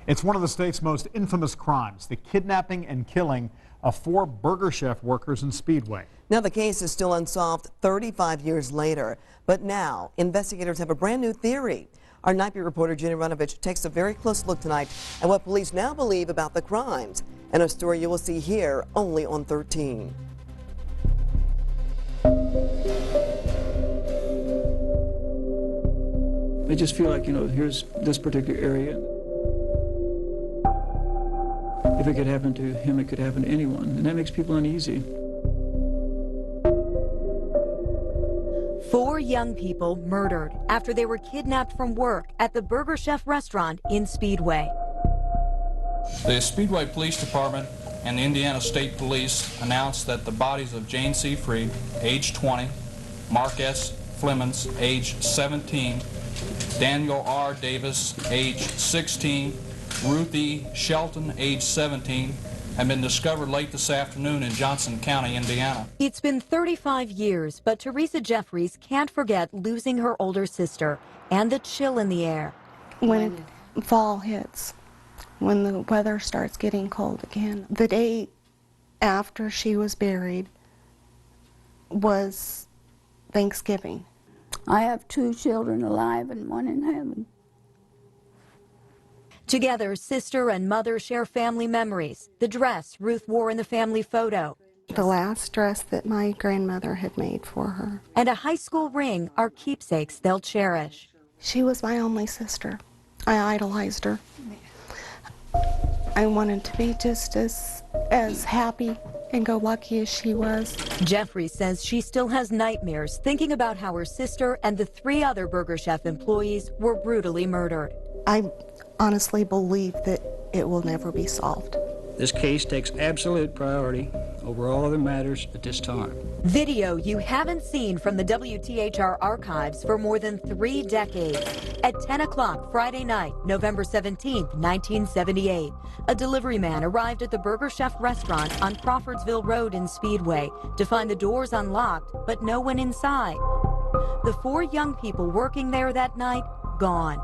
It's one of the state's most infamous crimes, the kidnapping and killing of 4 Burger Chef workers in Speedway. Now the case is still unsolved 35 years later, but now investigators have a brand new theory. Our Night Beat reporter Jenny Runovich takes a very close look tonight at what police now believe about the crimes, and a story you will see here only on 13. I just feel like, here's this particular area. If it could happen to him, it could happen to anyone, and that makes people uneasy. 4 young people murdered after they were kidnapped from work at the Burger Chef restaurant in Speedway. The Speedway Police Department and the Indiana State Police announced that the bodies of Jane C. Freed, age 20, Mark S. Flemons, age 17, Daniel R. Davis, age 16, Ruth E. Shelton, age 17, have been discovered late this afternoon in Johnson County, Indiana. It's been 35 years, but Teresa Jeffries can't forget losing her older sister and the chill in the air. When fall hits, when the weather starts getting cold again, the day after she was buried was Thanksgiving. I have 2 children alive and 1 in heaven. Together, sister and mother share family memories. The dress Ruth wore in the family photo. The last dress that my grandmother had made for her. And a high school ring are keepsakes they'll cherish. She was my only sister. I idolized her. I wanted to be just as happy and go lucky as she was. Jeffrey says she still has nightmares thinking about how her sister and the 3 other Burger Chef employees were brutally murdered. I honestly believe that it will never be solved. This case takes absolute priority over all other matters at this time. Video you haven't seen from the WTHR archives for more than 3 decades. At 10 o'clock Friday night, November 17, 1978, a delivery man arrived at the Burger Chef restaurant on Crawfordsville Road in Speedway to find the doors unlocked, but no one inside. The 4 young people working there that night, gone.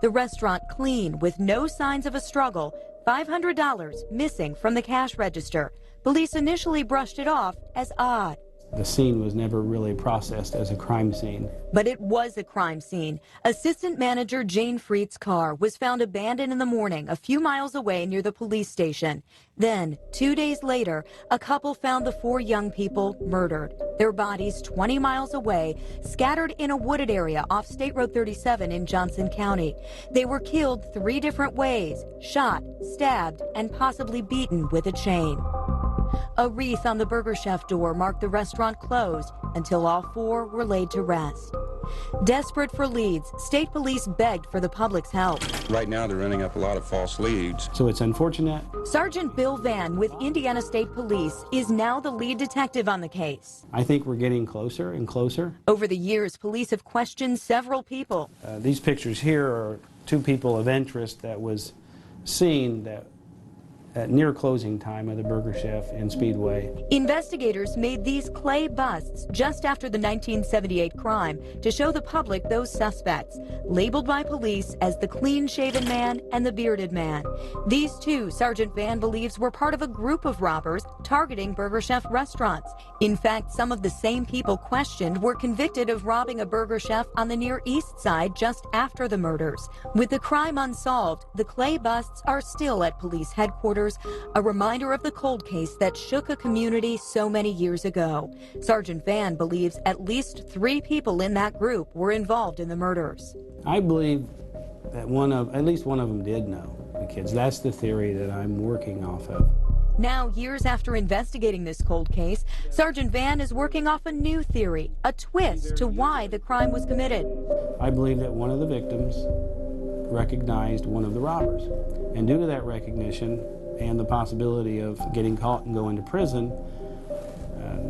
The restaurant clean with no signs of a struggle, $500 missing from the cash register. Police initially brushed it off as odd. The scene was never really processed as a crime scene. But it was a crime scene. Assistant manager Jane Freed's car was found abandoned in the morning a few miles away near the police station. Then, 2 days later, a couple found the 4 young people murdered. Their bodies 20 miles away, scattered in a wooded area off State Road 37 in Johnson County. They were killed 3 different ways: shot, stabbed, and possibly beaten with a chain. A wreath on the Burger Chef door marked the restaurant closed until all 4 were laid to rest. Desperate for leads, state police begged for the public's help. Right now they're running up a lot of false leads. So it's unfortunate. Sergeant Bill Vann with Indiana State Police is now the lead detective on the case. I think we're getting closer and closer. Over the years, police have questioned several people. These pictures here are 2 people of interest that was seen that at near closing time of the Burger Chef in Speedway. Investigators made these clay busts just after the 1978 crime to show the public those suspects, labeled by police as the clean-shaven man and the bearded man. These 2, Sergeant Vann believes, were part of a group of robbers targeting Burger Chef restaurants. In fact, some of the same people questioned were convicted of robbing a Burger Chef on the Near East Side just after the murders. With the crime unsolved, the clay busts are still at police headquarters, a reminder of the cold case that shook a community so many years ago. Sergeant Vann believes at least 3 people in that group were involved in the murders. I believe that at least one of them did know the kids. That's the theory that I'm working off of. Now, years after investigating this cold case, Sergeant Vann is working off a new theory, a twist to why the crime was committed. I believe that one of the victims recognized one of the robbers. And due to that recognition and the possibility of getting caught and going to prison,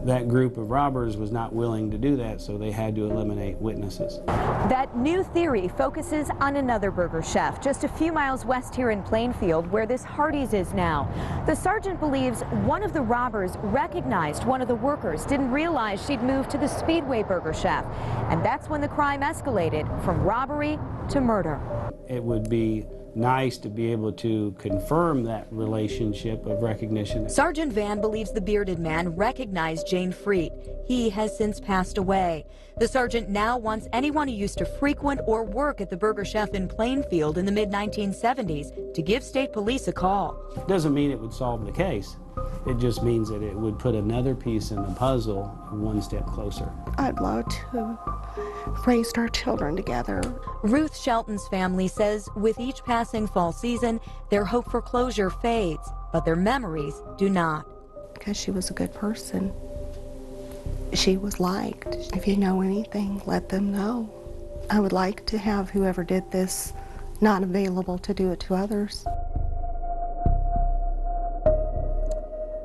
That group of robbers was not willing to do that, so they had to eliminate witnesses. That new theory focuses on another burger chef just a few miles west here in Plainfield, where this Hardee's is now. The sergeant believes one of the robbers recognized one of the workers, didn't realize she'd moved to the Speedway burger chef, and that's when the crime escalated from robbery to murder. It would be nice to be able to confirm that relationship of recognition. Sergeant Van believes the bearded man recognized Jane Freed. He has since passed away. The sergeant now wants anyone who used to frequent or work at the Burger Chef in Plainfield in the mid-1970s to give state police a call. It doesn't mean it would solve the case. It just means that it would put another piece in the puzzle one step closer. I'd love to raise our children together. Ruth Shelton's family says with each passing fall season, their hope for closure fades, but their memories do not. Because she was a good person. She was liked. If you know anything, let them know. I would like to have whoever did this not available to do it to others.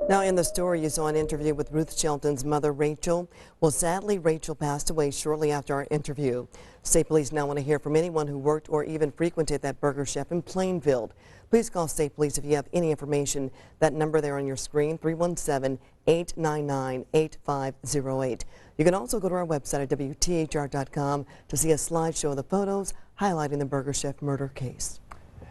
Now, in the story, you saw an interview with Ruth Shelton's mother, Rachel. Well, sadly, Rachel passed away shortly after our interview. State police now want to hear from anyone who worked or even frequented that burger chef in Plainfield. Please call state police if you have any information. That number there on your screen, 317-899-8508. You can also go to our website at WTHR.com to see a slideshow of the photos highlighting the burger chef murder case.